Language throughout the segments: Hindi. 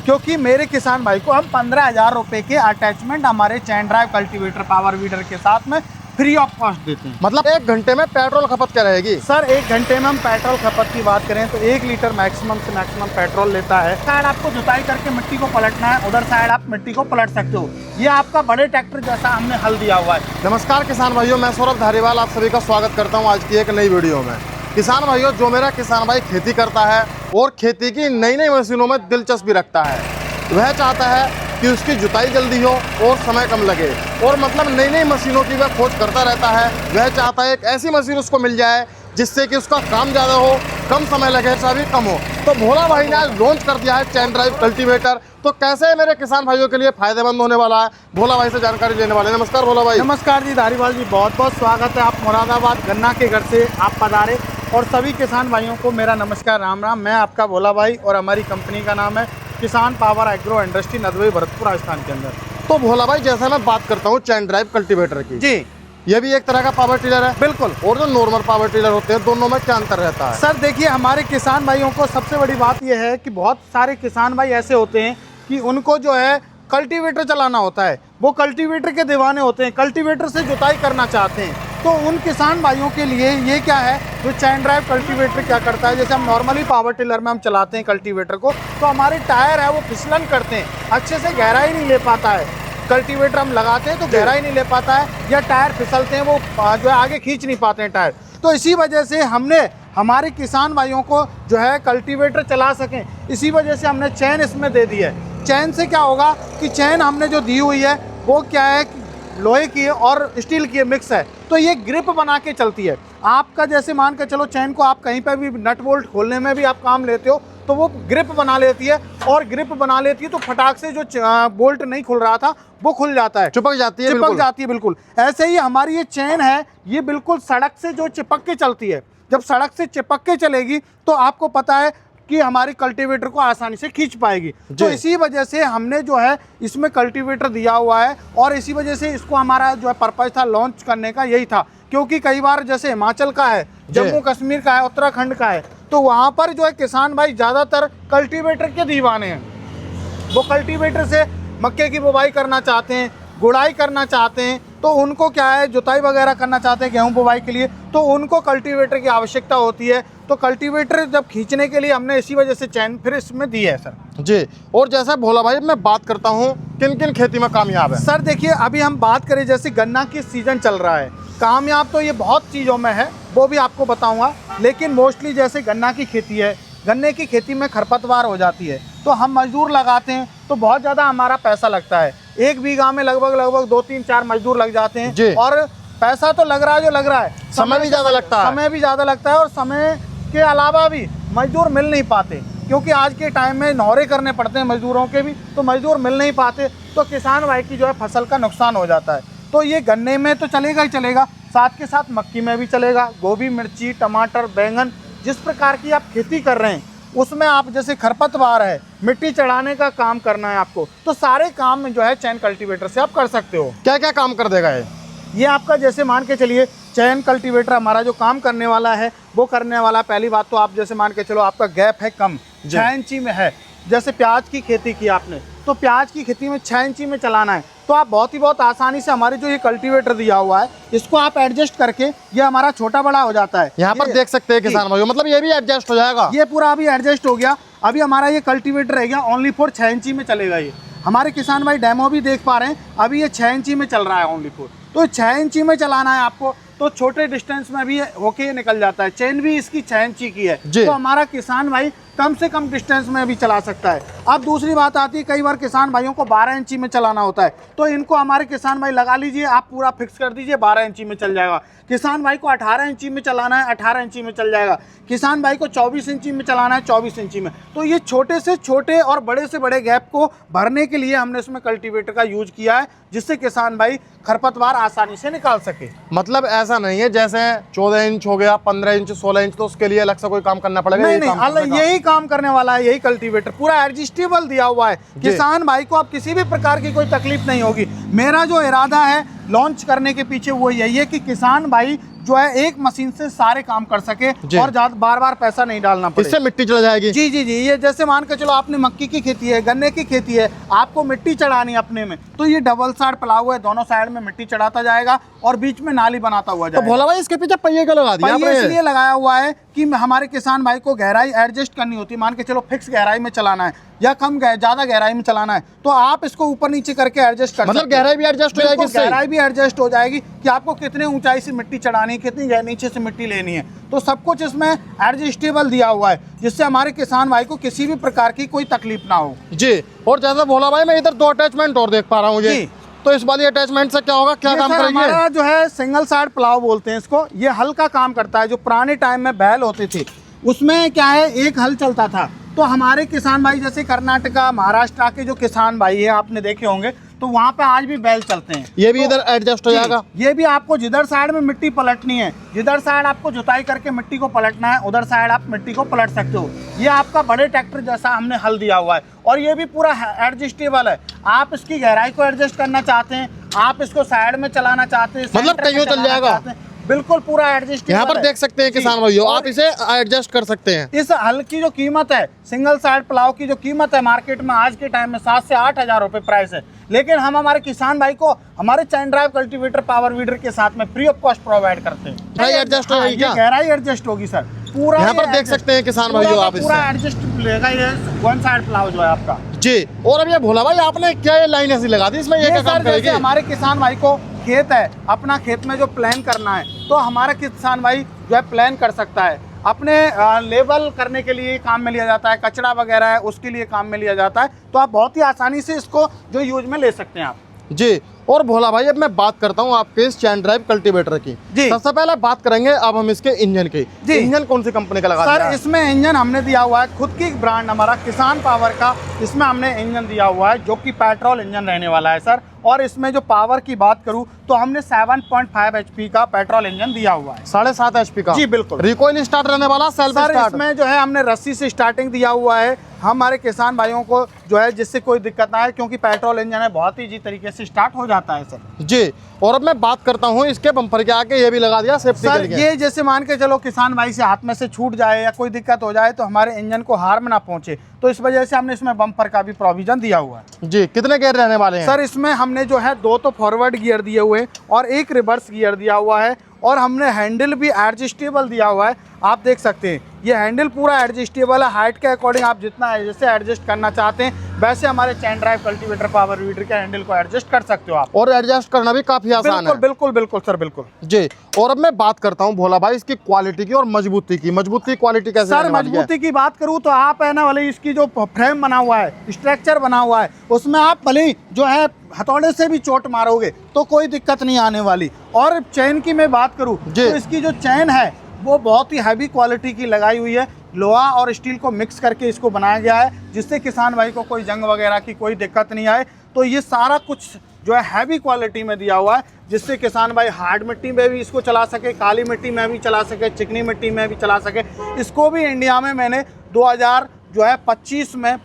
क्योंकि मेरे किसान भाई को हम 15,000 रुपए के अटैचमेंट हमारे चैन ड्राइव कल्टीवेटर पावर वीडर के साथ में फ्री ऑफ कॉस्ट देते हैं। मतलब 1 घंटे में पेट्रोल खपत क्या रहेगी? सर 1 घंटे में हम पेट्रोल खपत की बात करें तो 1 लीटर मैक्सिमम से मैक्सिमम पेट्रोल लेता है। साइड आपको जुताई करके मिट्टी को पलटना है, उधर साइड आप मिट्टी को पलट सकते हो। ये आपका बड़े ट्रैक्टर जैसा हमने हल दिया हुआ है। नमस्कार किसान भाइयों, मैं सौरभ धारीवाल आप सभी का स्वागत करता हूँ आज की एक नई वीडियो में। किसान भाइयों, जो मेरा किसान भाई खेती करता है और खेती की नई नई मशीनों में दिलचस्पी रखता है, वह चाहता है कि उसकी जुताई जल्दी हो और समय कम लगे, और मतलब नई नई मशीनों की वह खोज करता रहता है। वह चाहता है एक ऐसी मशीन उसको मिल जाए जिससे कि उसका काम ज़्यादा हो, कम समय लगे, खर्चा भी कम हो। तो भोला भाई ने आज लॉन्च कर दिया है चैन ड्राइव कल्टीवेटर। तो कैसे मेरे किसान भाइयों के लिए फायदेमंद होने वाला है, भोला भाई से जानकारी लेने वाले। नमस्कार भोला भाई। नमस्कार जी धारीवाल जी, बहुत बहुत स्वागत है। आप मुरादाबाद गन्ना के घर से आप पधारे, और सभी किसान भाइयों को मेरा नमस्कार, राम राम। मैं आपका भोला भाई और हमारी कंपनी का नाम है Kisan power agro industry, Nadbai, Bharatpur, Rajasthan के अंदर। तो भोला भाई, जैसा मैं बात करता हूँ चैन ड्राइव कल्टीवेटर की जी, ये भी एक तरह का पावर टिलर है। बिल्कुल। और जो नॉर्मल पावर टिलर होते हैं, दोनों में क्या अंतर रहता है? सर देखिए, हमारे किसान भाइयों को सबसे बड़ी बात यह है कि बहुत सारे किसान भाई ऐसे होते हैं कि उनको जो है कल्टीवेटर चलाना होता है, वो कल्टीवेटर के दीवाने होते हैं, कल्टीवेटर से जुताई करना चाहते हैं। तो उन किसान भाइयों के लिए ये क्या है, जो चैन ड्राइव कल्टीवेटर क्या करता है, जैसे हम नॉर्मली पावर टिलर में हम चलाते हैं कल्टीवेटर को, तो हमारे टायर है वो फिसलन करते हैं, अच्छे से गहराई नहीं ले पाता है। कल्टीवेटर हम लगाते हैं तो गहराई नहीं ले पाता है, या टायर फिसलते हैं, वो जो है आगे खींच नहीं पाते हैं टायर। तो इसी वजह से हमने हमारे किसान भाइयों को जो है कल्टीवेटर चला सकें, इसी वजह से हमने चैन इसमें दे दी है। चैन से क्या होगा कि चैन हमने जो दी हुई है वो क्या है कि लोहे की है और स्टील की मिक्स है, तो ये ग्रिप बना के चलती है। आपका जैसे मान के चलो, चैन को आप कहीं पर भी नट बोल्ट खोलने में भी आप काम लेते हो तो वो ग्रिप बना लेती है, और ग्रिप बना लेती है तो फटाक से जो बोल्ट नहीं खुल रहा था वो खुल जाता है, चिपक जाती है बिल्कुल। ऐसे ही हमारी ये चैन है, ये बिल्कुल सड़क से जो चिपक के चलती है। जब सड़क से चिपक के चलेगी तो आपको पता है कि हमारी कल्टीवेटर को आसानी से खींच पाएगी। तो इसी वजह से हमने जो है इसमें कल्टीवेटर दिया हुआ है, और इसी वजह से इसको हमारा जो है पर्पज था लॉन्च करने का यही था। क्योंकि कई बार जैसे हिमाचल का है, जम्मू कश्मीर का है, उत्तराखंड का है, तो वहाँ पर जो है किसान भाई ज़्यादातर कल्टीवेटर के दीवाने हैं। वो कल्टीवेटर से मक्के की बुवाई करना चाहते हैं, गुड़ाई करना चाहते हैं, तो उनको क्या है जुताई वगैरह करना चाहते हैं गेहूं बुवाई के लिए, तो उनको कल्टीवेटर की आवश्यकता होती है। तो कल्टीवेटर जब खींचने के लिए हमने इसी वजह से चैन फिर इसमें दी है सर जी। और जैसा भोला भाई मैं बात करता हूँ, किन किन खेती में कामयाब है? सर देखिए, अभी हम बात करें जैसे गन्ना की सीजन चल रहा है, कामयाब तो ये बहुत चीज़ों में है, वो भी आपको बताऊँगा। लेकिन मोस्टली जैसे गन्ना की खेती है, गन्ने की खेती में खरपतवार हो जाती है, तो हम मजदूर लगाते हैं तो बहुत ज़्यादा हमारा पैसा लगता है। 1 बीघा में लगभग 2, 3, 4 मजदूर लग जाते हैं, और पैसा तो लग रहा है जो लग रहा है, समय भी ज़्यादा लगता है। समय भी ज़्यादा लगता है, और समय के अलावा भी मजदूर मिल नहीं पाते, क्योंकि आज के टाइम में नौरे करने पड़ते हैं मजदूरों के भी, तो मजदूर मिल नहीं पाते, तो किसान भाई की जो है फसल का नुकसान हो जाता है। तो ये गन्ने में तो चलेगा ही चलेगा, साथ के साथ मक्की में भी चलेगा, गोभी, मिर्ची, टमाटर, बैंगन, जिस प्रकार की आप खेती कर रहे हैं उसमें आप जैसे खरपतवार है, मिट्टी चढ़ाने का काम करना है आपको, तो सारे काम जो है चैन कल्टीवेटर से आप कर सकते हो। क्या क्या काम कर देगा ये आपका जैसे मान के चलिए, चैन कल्टीवेटर हमारा जो काम करने वाला है वो करने वाला, पहली बात तो आप जैसे मान के चलो आपका गैप है कम, 6 इंची में है। जैसे प्याज की खेती की आपने, तो प्याज की खेती में 6 इंची में चलाना है, तो आप बहुत ही बहुत आसानी से हमारे जो ये कल्टीवेटर दिया हुआ है इसको आप एडजस्ट करके, ये हमारा छोटा बड़ा हो जाता है। यहाँ पर देख सकते हैं किसान भाइयों, मतलब ये भी एडजस्ट हो जाएगा। ये पूरा अभी एडजस्ट हो गया। अभी हमारा ये कल्टीवेटर रह गया ओनली फॉर 6 इंची में चलेगा। ये हमारे किसान भाई डेमो भी देख पा रहे हैं, अभी ये 6 इंची में चल रहा है ओनली फॉर। तो 6 इंची में चलाना है आपको, तो छोटे डिस्टेंस में भी होके निकल जाता है। चेन भी इसकी 6 इंची की है, तो हमारा किसान भाई कम से कम डिस्टेंस में भी चला सकता है। अब दूसरी बात आती है, कई बार किसान भाइयों को 12 इंची में चलाना होता है, तो इनको हमारे किसान भाई लगा लीजिए, आप पूरा फिक्स कर दीजिए 12 इंची में चल जाएगा। किसान भाई को 18 इंची में चलाना है, 18 इंची में चल जाएगा। किसान भाई को 24 इंची में चलाना है, 24 इंची में। तो ये छोटे से छोटे और बड़े से बड़े गैप को भरने के लिए हमने इसमें कल्टीवेटर का यूज किया है, जिससे किसान भाई खरपतवार आसानी से निकाल सके। मतलब ऐसा नहीं है जैसे 14 इंच हो गया, 15 इंच, 16 इंच, तो उसके लिए अलग से कोई काम करना पड़ेगा? नहीं, यही काम करने वाला है, यही कल्टीवेटर पूरा एडजस्टेबल दिया हुआ है। किसान भाई को अब किसी भी प्रकार की कोई तकलीफ नहीं होगी। मेरा जो इरादा है लॉन्च करने के पीछे वो यही है कि किसान भाई जो है एक मशीन से सारे काम कर सके और बार बार पैसा नहीं डालना पड़े। इससे मिट्टी चढ़ जाएगी। जी जी जी, ये जैसे मान के चलो आपने मक्की की खेती है, गन्ने की खेती है, आपको मिट्टी चढ़ानी है अपने में, तो ये डबल साइड प्लाऊ है, दोनों साइड में मिट्टी चढ़ाता जाएगा और बीच में नाली बनाता हुआ जाएगा। तो भोला भाई इसके पीछे पहिए क्यों लगा दिया आपने? इसलिए लगाया हुआ है कि हमारे किसान भाई को गहराई एडजस्ट करनी होती है। मान के चलो फिक्स गहराई में चलाना है या कम ज्यादा गहराई में चलाना है, तो आप इसको ऊपर नीचे करके एडजस्ट कर मतलब गहराई भी एडजस्ट हो जाएगी, गहराई भी एडजस्ट हो जाएगी कि आपको कितने ऊंचाई से मिट्टी चढ़ानी है, कितनी नीचे से मिट्टी लेनी है, तो सब कुछ इसमें एडजस्टेबल दिया हुआ है, जिससे हमारे किसान भाई को किसी भी प्रकार की कोई तकलीफ ना हो। जी। और जैसा भोला भाई मैं इधर 2 अटैचमेंट और देख पा रहा हूँ जी, तो इस वाली अटैचमेंट से क्या होगा, क्या काम करेंगे? हमारा जो है सिंगल साइड प्लाव बोलते हैं इसको, ये हल का काम करता है। जो पुराने टाइम में बैल होते थे उसमें क्या है, एक हल चलता था, तो हमारे किसान भाई जैसे कर्नाटका महाराष्ट्र के जो किसान भाई है आपने देखे होंगे, तो वहाँ पे आज भी बैल चलते हैं। ये भी इधर एडजस्ट हो जाएगा। ये भी आपको जिधर साइड में मिट्टी पलटनी है, जिधर साइड आपको जुताई करके मिट्टी को पलटना है, उधर साइड आप मिट्टी को पलट सकते हो। ये आपका बड़े ट्रैक्टर जैसा हमने हल दिया हुआ है और ये भी पूरा एडजस्टेबल है। आप इसकी गहराई को एडजस्ट करना चाहते हैं, आप इसको साइड में चलाना चाहते हैं, मतलब कहीं चल जाएगा, बिल्कुल पूरा एडजस्ट। यहाँ पर देख सकते हैं किसान भाइयों, आप इसे एडजस्ट कर सकते हैं। इस हल की जो कीमत है, सिंगल साइड प्लाव की जो कीमत है मार्केट में आज के टाइम में 7 से 8 हज़ार रुपए प्राइस है, लेकिन हम हमारे किसान भाई को हमारे चैन ड्राइव कल्टीवेटर पावर वीडर के साथ में फ्री ऑफ कॉस्ट प्रोवाइड करते हैं। गहराई एडजस्ट हो जाएगी क्या? गहराई एडजस्ट होगी सर, पूरा यहाँ पर देख सकते हैं किसान भाइयों, आप पूरा एडजस्ट लेगा ये वन साइड प्लाव जो है आपका जी। और अब ये भोला भाई आपने क्या ये लाइन ऐसी लगा दी, इसमें ये क्या काम करेगी? हमारे किसान भाई को खेत है, अपना खेत में जो प्लान करना है, तो हमारा किसान भाई जो है प्लान कर सकता है। अपने लेवल करने के लिए काम में लिया जाता है, कचरा वगैरह है उसके लिए काम में लिया जाता है, तो आप बहुत ही आसानी से इसको जो यूज में ले सकते हैं आप जी। और भोला भाई अब मैं बात करता हूँ आपके इस चैन ड्राइव कल्टीवेटर की। सबसे पहले बात करेंगे अब हम इसके इंजन की। इंजन कौन सी कंपनी का लगा सर? इसमें इंजन हमने दिया हुआ है खुद की ब्रांड हमारा किसान पावर का, इसमें हमने इंजन दिया हुआ है जो कि पेट्रोल इंजन रहने वाला है सर। और इसमें जो पावर की बात करूं तो हमने 7.5 HP का पेट्रोल इंजन दिया हुआ है। 7.5 HP का? जी बिल्कुल। रिकॉइल स्टार्ट रहने वाला, सेल्फ स्टार्ट? इसमें जो है हमने रस्सी से स्टार्टिंग दिया हुआ है हमारे किसान भाइयों को जो है, जिससे कोई दिक्कत ना है, क्योंकि पेट्रोल इंजन है बहुत ही इजी तरीके से स्टार्ट हो जाता है सर जी। और अब मैं बात करता हूँ इसके बम्पर के आगे, ये भी लगा दिया सेफ्टी सर। के लिए। ये जैसे मान के चलो किसान भाई से हाथ में से छूट जाए या कोई दिक्कत हो जाए तो हमारे इंजन को हार्म ना पहुंचे, तो इस वजह से हमने इसमें बम्पर का भी प्रोविजन दिया हुआ है जी। कितने गियर रहने वाले हैं सर? इसमें हमने जो है 2 तो फॉरवर्ड गियर दिए हुए हैं और 1 रिवर्स गियर दिया हुआ है, और हमने हैंडल भी एडजस्टेबल दिया हुआ है। आप देख सकते हैं ये हैंडल पूरा एडजस्टेबल है, हाइट के अकॉर्डिंग आप जितना जैसे एडजस्ट करना चाहते हैं वैसे हमारे चैन ड्राइव कल्टीवेटर पावर वीडर के हैंडल को एडजस्ट कर सकते हो आप। और एडजस्ट करना भी काफी आसान है। बिल्कुल बिल्कुल सर, बिल्कुल जी। और अब मैं बात करता हूँ भोला भाई इसकी क्वालिटी की और मजबूती की। मजबूती क्वालिटी कैसे सर? मजबूती की बात करूँ तो आप है ना, भले इसकी जो फ्रेम बना हुआ है, स्ट्रक्चर बना हुआ है, उसमें आप भले जो है हथौड़े से भी चोट मारोगे तो कोई दिक्कत नहीं आने वाली। और चैन की मैं बात करूँ तो इसकी जो चैन है वो बहुत ही हैवी क्वालिटी की लगाई हुई है, लोहा और स्टील को मिक्स करके इसको बनाया गया है, जिससे किसान भाई को कोई जंग वगैरह की कोई दिक्कत नहीं आए। तो ये सारा कुछ जो है हैवी क्वालिटी में दिया हुआ है, जिससे किसान भाई हार्ड मिट्टी में भी इसको चला सके, काली मिट्टी में भी चला सके, चिकनी मिट्टी में भी चला सके। इसको भी इंडिया में मैंने 2025 में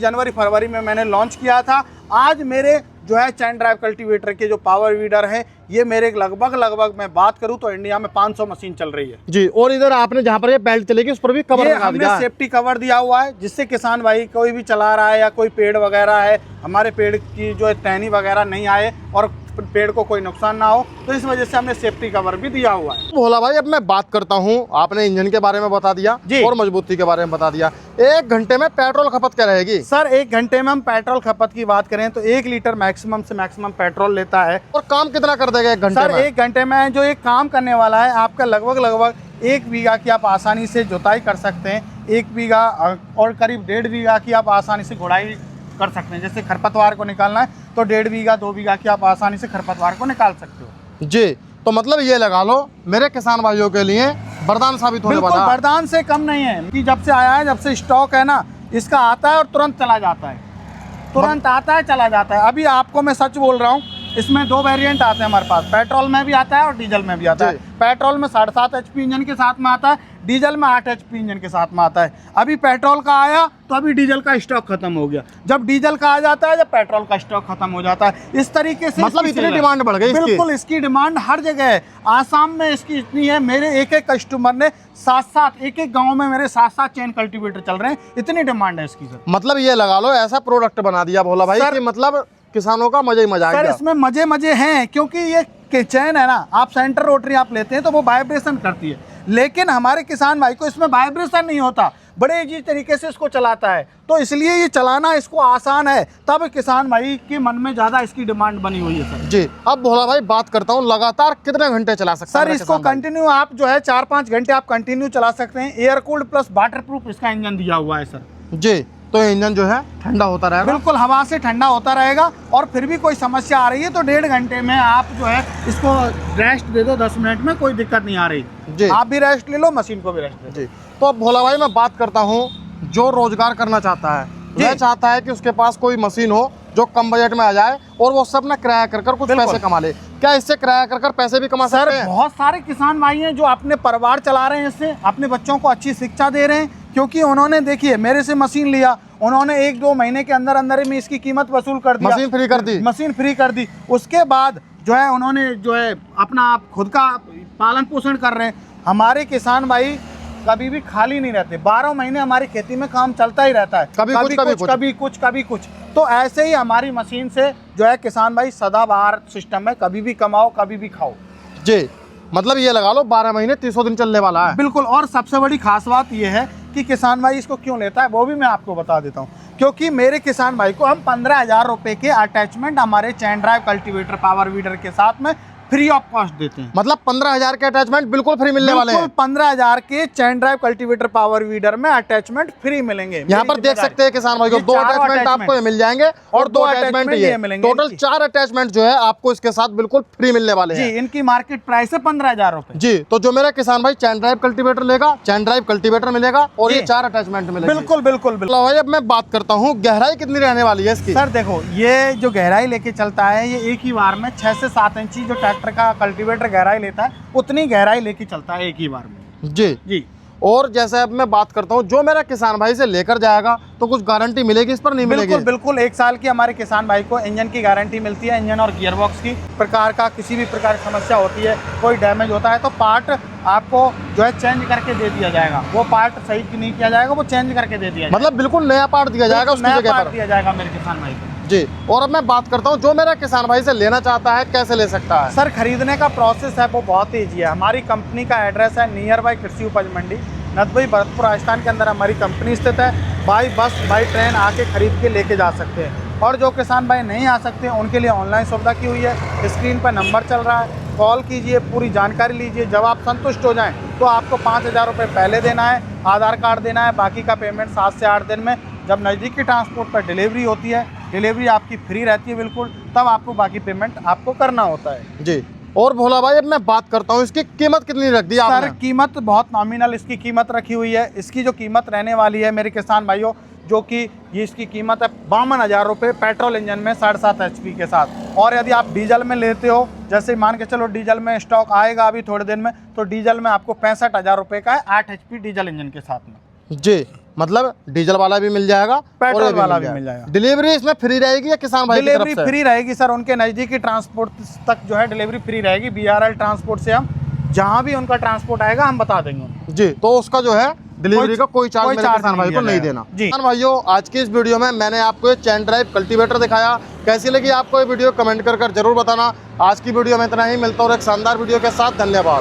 जनवरी फरवरी में मैंने लॉन्च किया था। आज मेरे जो है चैन ड्राइव कल्टीवेटर के जो पावर वीडर है, ये मेरे लगभग मैं बात करूं तो इंडिया में 500 मशीन चल रही है जी। और इधर आपने जहां पर ये बेल्ट चलेगी उस पर भी कवर लगा दिया है, सेफ्टी कवर दिया हुआ है, जिससे किसान भाई कोई भी चला रहा है या कोई पेड़ वगैरह है, हमारे पेड़ की जो टहनी वगैरह नहीं आए और पेड़ को कोई नुकसान ना हो, तो इस वजह से हमने सेफ्टी कवर भी दिया हुआ है। भोला भाई अब मैं बात करता हूँ, आपने इंजन के बारे में बता दिया और मजबूती के बारे में बता दिया। 1 घंटे में पेट्रोल खपत क्या रहेगी सर? 1 घंटे में हम पेट्रोल खपत की बात करें तो 1 लीटर मैक्सिमम से मैक्सिमम पेट्रोल लेता है। और काम कितना कर देगा 1 घंटे सर? में? 1 घंटे में जो ये काम करने वाला है आपका लगभग 1 बीघा की आप आसानी से जुताई कर सकते हैं, 1 बीघा और करीब 1.5 बीघा की आप आसानी से गुड़ाई कर सकते हैं। जैसे खरपतवार को निकालना है तो 1.5 बीघा 2 बीघा की आप आसानी से खरपतवार को निकाल सकते हो जी। तो मतलब ये लगा लो मेरे किसान भाइयों के लिए वरदान साबित होने वाला है। वरदान से कम नहीं है कि जब से आया है, जब से स्टॉक है ना, इसका आता है और तुरंत चला जाता है, तुरंत आता है चला जाता है। अभी आपको मैं सच बोल रहा हूँ, इसमें दो वेरिएंट आते हैं हमारे पास, पेट्रोल में भी आता है और डीजल में भी आता है। पेट्रोल में 7.5 HP इंजन के साथ में आता है, डीजल में 8 HP इंजन के साथ में आता है। अभी पेट्रोल का आया तो अभी डीजल का स्टॉक खत्म हो गया, जब डीजल का आ जाता है जब पेट्रोल का स्टॉक खत्म हो जाता है। इस तरीके से मतलब इतनी डिमांड बढ़ गई इसकी। बिल्कुल, इसकी डिमांड हर जगह है। आसाम में इसकी इतनी है, मेरे एक कस्टमर ने 7-7 एक गांव में मेरे 7-7 चेन कल्टीवेटर चल रहे हैं, इतनी डिमांड है इसकी सर। मतलब ये लगा लो ऐसा प्रोडक्ट बना दिया भोला भाई कि मतलब किसानों का मजा ही मजा आ सर गया। इसमें मजे हैं, क्योंकि ये चैन है ना, आप सेंटर रोटरी आप लेते हैं तो वो वाइब्रेशन करती है, लेकिन हमारे किसान भाई को इसमें वाइब्रेशन नहीं होता, बड़े इजी तरीके से इसको चलाता है, तो इसलिए ये चलाना इसको आसान है, तब किसान भाई के मन में ज्यादा इसकी डिमांड बनी हुई है सर। जी, अब भोला भाई बात करता हूँ, लगातार कितने घंटे चला सकते हैं सर इसको कंटिन्यू आप जो है 4-5 घंटे आप कंटिन्यू चला सकते हैं। Air cooled plus water proof इसका इंजन दिया हुआ है सर। जी, तो इंजन जो है ठंडा होता रहेगा, बिल्कुल हवा से ठंडा होता रहेगा, और फिर भी कोई समस्या आ रही है तो 1.5 घंटे में आप जो है इसको रेस्ट दे दो, 10 मिनट में कोई दिक्कत नहीं आ रही जी। आप भी रेस्ट ले लो, मशीन को भी रेस्ट दे दो जी। तो अब भोला भाई मैं बात करता हूँ, जो रोजगार करना चाहता है वह चाहता है कि उसके पास कोई मशीन हो जो कम बजट में आ जाए और वो सब ना किराया कर कुछ पैसे कमा ले। क्या इससे किराया कर पैसे भी कमा सकते हैं? सर बहुत सारे किसान भाई हैं जो अपने परिवार चला रहे हैं, इससे अपने बच्चों को अच्छी शिक्षा दे रहे हैं, क्योंकि उन्होंने देखिए मेरे से मशीन लिया, उन्होंने 1-2 महीने के अंदर अंदर में इसकी कीमत वसूल कर दी, मशीन फ्री कर दी। उसके बाद जो है उन्होंने जो है अपना खुद का पालन पोषण कर रहे हैं। हमारे किसान भाई कभी भी खाली नहीं रहते, 12 महीने हमारी खेती में काम चलता ही रहता है, कभी कुछ। तो ऐसे ही हमारी मशीन से जो है किसान भाई सदाबहार सिस्टम है, कभी भी कमाओ कभी भी खाओ जी। मतलब ये लगा लो 12 महीने 300 दिन चलने वाला है। बिल्कुल, और सबसे बड़ी खास बात ये है कि किसान भाई इसको क्यों लेता है वो भी मैं आपको बता देता हूँ, क्योंकि मेरे किसान भाई को हम 15,000 रुपए के अटैचमेंट हमारे चैन ड्राइव कल्टीवेटर पावर वीडर के साथ में फ्री ऑफ कॉस्ट देते हैं। मतलब 15,000 के अटैचमेंट बिल्कुल फ्री मिलने वाले हैं। 15,000 के चैन ड्राइव कल्टीवेटर पावर वीडर में अटैचमेंट फ्री मिलेंगे। यहाँ पर देख सकते हैं किसान भाई को 2 अटैचमेंट आपको ये मिल जाएंगे और 2 अटैचमेंट ये मिलेंगे। टोटल 4 अटैचमेंट जो है आपको इसके साथ बिल्कुल फ्री मिलने वाले हैं। जी, इनकी मार्केट प्राइस है 15,000 रुपए। जी, तो जो मेरा किसान भाई चैन ड्राइव कल्टीवेटर लेगा, चैन ड्राइव कल्टीवेटर मिलेगा और ये 4 अटैचमेंट मिलेगा। बिल्कुल। भाई अब मैं बात करता हूँ गहराई कितनी रहने वाली है इसकी? सर देखो, ये जो गहराई लेके चलता है ये एक ही बार में 6 से 7 इंची जो ट्रैक्टर का कल्टीवेटर गहराई लेता है उतनी गहराई लेके चलता है एक ही बार में। जी। और जैसे अब मैं बात करता हूँ, जो मेरा किसान भाई से लेकर जाएगा तो कुछ गारंटी मिलेगी इस पर? नहीं मिलेगी? बिल्कुल 1 साल की हमारे किसान भाई को इंजन की गारंटी मिलती है। इंजन और गियर बॉक्स की प्रकार का किसी भी प्रकार की समस्या होती है, कोई डैमेज होता है तो पार्ट आपको जो है चेंज करके दे दिया जाएगा। वो पार्ट सही नहीं किया जाएगा, वो चेंज करके दे दिया जाएगा। मतलब बिल्कुल नया पार्ट दिया जाएगा, नया पार्ट दिया जाएगा मेरे किसान भाई को। जी। और अब मैं बात करता हूँ, जो मेरा किसान भाई से लेना चाहता है कैसे ले सकता है? सर खरीदने का प्रोसेस है वो बहुत ईजी है। हमारी कंपनी का एड्रेस है नियर बाई कृषि उपज मंडी, नदबई, भरतपुर, राजस्थान के अंदर हमारी कंपनी स्थित है। बाई बस बाई ट्रेन आके खरीद के लेके जा सकते हैं, और जो किसान भाई नहीं आ सकते उनके लिए ऑनलाइन सुविधा की हुई है। स्क्रीन पर नंबर चल रहा है, कॉल कीजिए, पूरी जानकारी लीजिए। जब आप संतुष्ट हो जाएं तो आपको 5,000 रुपये पहले देना है, आधार कार्ड देना है, बाकी का पेमेंट 7 से 8 दिन में। जब नज़दीकी ट्रांसपोर्ट पर डिलीवरी होती है, डिलीवरी आपकी फ्री रहती है बिल्कुल, तब आपको बाकी पेमेंट आपको करना होता है। जी। और भोला भाई अब मैं बात करता हूँ, इसकी कीमत कितनी रख दी आपने? सर कीमत बहुत नॉमिनल इसकी कीमत रखी हुई है। इसकी जो कीमत रहने वाली है मेरे किसान भाइयों, जो कि ये इसकी कीमत है 52,000 रुपये पेट्रोल इंजन में 7.5 HP के साथ। और यदि आप डीजल में लेते हो, जैसे मान के चलो डीजल में स्टॉक आएगा अभी थोड़े दिन में, तो डीजल में आपको 65,000 रुपये का है 8 HP डीजल इंजन के साथ में। जी, मतलब डीजल वाला भी मिल जाएगा, पेट्रोल वाला भी मिल जाएगा। डिलीवरी इसमें फ्री रहेगी या किसान भाई की तरफ से? डिलीवरी फ्री रहेगी सर, उनके नज़दीकी ट्रांसपोर्ट तक जो है डिलीवरी फ्री रहेगी। BRL ट्रांसपोर्ट से हम जहाँ भी उनका ट्रांसपोर्ट आएगा हम बता देंगे। जी, तो उसका जो है डिलीवरी का कोई चार्ज मेरे किसान भाई को नहीं देना। किसान भाइयों, आज की इस वीडियो में मैंने आपको ये चैन ड्राइव कल्टीवेटर दिखाया। कैसी लगी आपको ये वीडियो कमेंट कर जरूर बताना। आज की वीडियो में इतना ही, मिलता हूँ एक शानदार वीडियो के साथ। धन्यवाद।